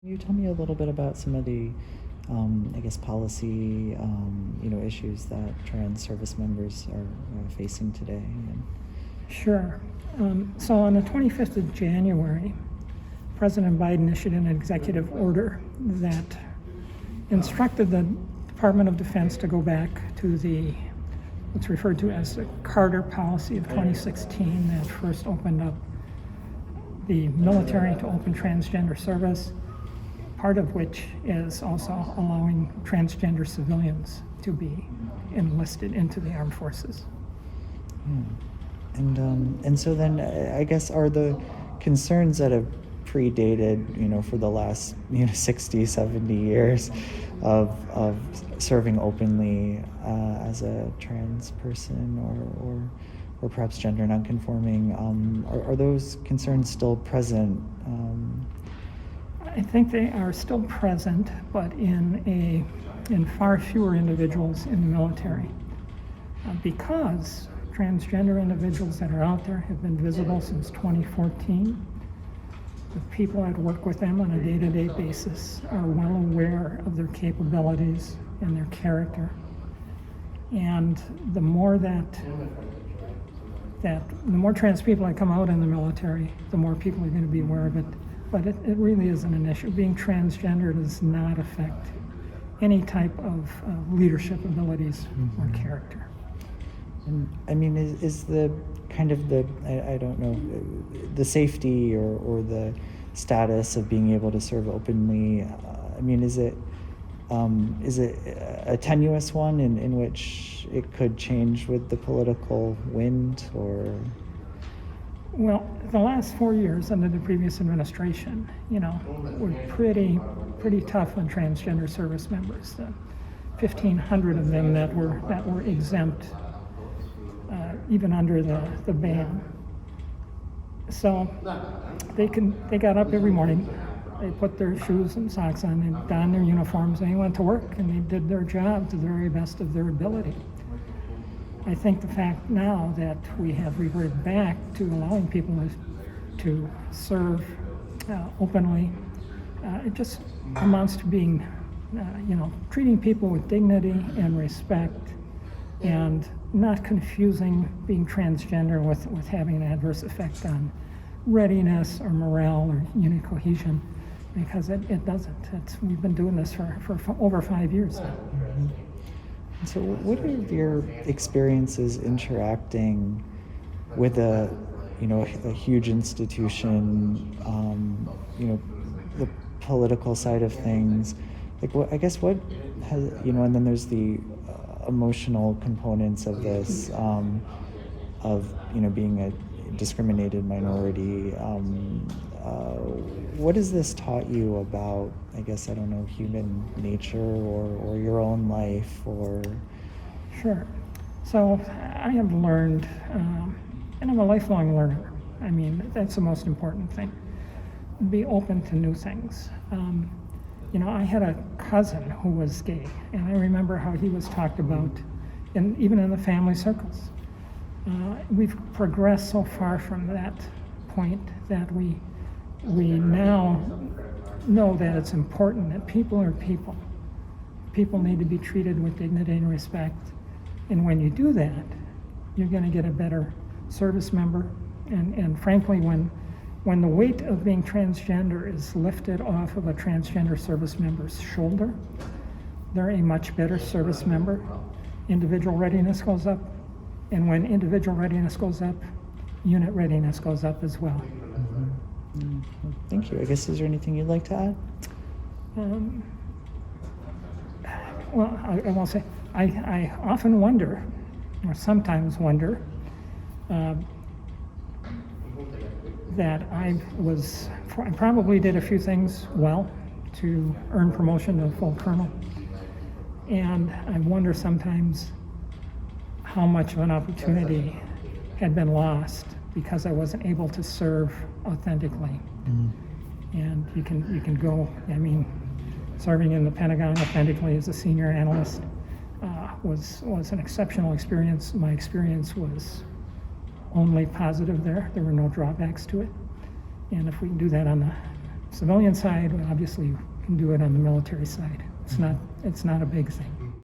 Can you tell me a little bit about some of the, I guess, policy, issues that trans service members are facing today? Sure. So on the 25th of January, President Biden issued an executive order that instructed the Department of Defense to go back to what's referred to as the Carter policy of 2016 that first opened up the military to open transgender service, part of which is also allowing transgender civilians to be enlisted into the armed forces. And so then I guess are the concerns that have predated, for the last, 60, 70 years of serving openly as a trans person or perhaps gender nonconforming, are those concerns still present? I think they are still present, but in far fewer individuals in the military, because transgender individuals that are out there have been visible since 2014. The people that work with them on a day-to-day basis are well aware of their capabilities and their character. And the more trans people that come out in the military, the more people are going to be aware of it. But it really isn't an issue. Being transgender does not affect any type of leadership abilities or character. And I mean, is the kind of I don't know, the safety or the status of being able to serve openly, is it a tenuous one in which it could change with the political wind, or? Well, the last 4 years under the previous administration, were pretty tough on transgender service members. 1,500 of them that were exempt, even under the ban. So they got up every morning, they put their shoes and socks on, they donned their uniforms, and they went to work, and they did their job to the very best of their ability. I think the fact now that we have reverted back to allowing people to serve openly, it just amounts to being, treating people with dignity and respect, and not confusing being transgender with having an adverse effect on readiness or morale or unit cohesion, because it doesn't. We've been doing this for over 5 years now. Mm-hmm. So what are your experiences interacting with a huge institution, the political side of things? Like, what has, and then there's the emotional components of this, of being a discriminated minority. What has this taught you about, human nature or your own life, or? Sure. So I have learned, and I'm a lifelong learner. That's the most important thing. Be open to new things. I had a cousin who was gay, and I remember how he was talked about, even in the family circles. We've progressed so far from that point that we now know that it's important that people are people. People need to be treated with dignity and respect. And when you do that, you're going to get a better service member. And frankly, when the weight of being transgender is lifted off of a transgender service member's shoulder, they're a much better service member. Individual readiness goes up. And when individual readiness goes up, unit readiness goes up as well. Mm-hmm. Mm-hmm. Thank you. I guess, is there anything you'd like to add? Well, I will say, I often wonder, or sometimes wonder, that I probably did a few things well to earn promotion to full colonel. And I wonder sometimes how much of an opportunity had been lost because I wasn't able to serve authentically. Mm-hmm. And you can go, serving in the Pentagon authentically as a senior analyst was an exceptional experience. My experience was only positive there. There were no drawbacks to it. And if we can do that on the civilian side, obviously you can do it on the military side. It's not a big thing.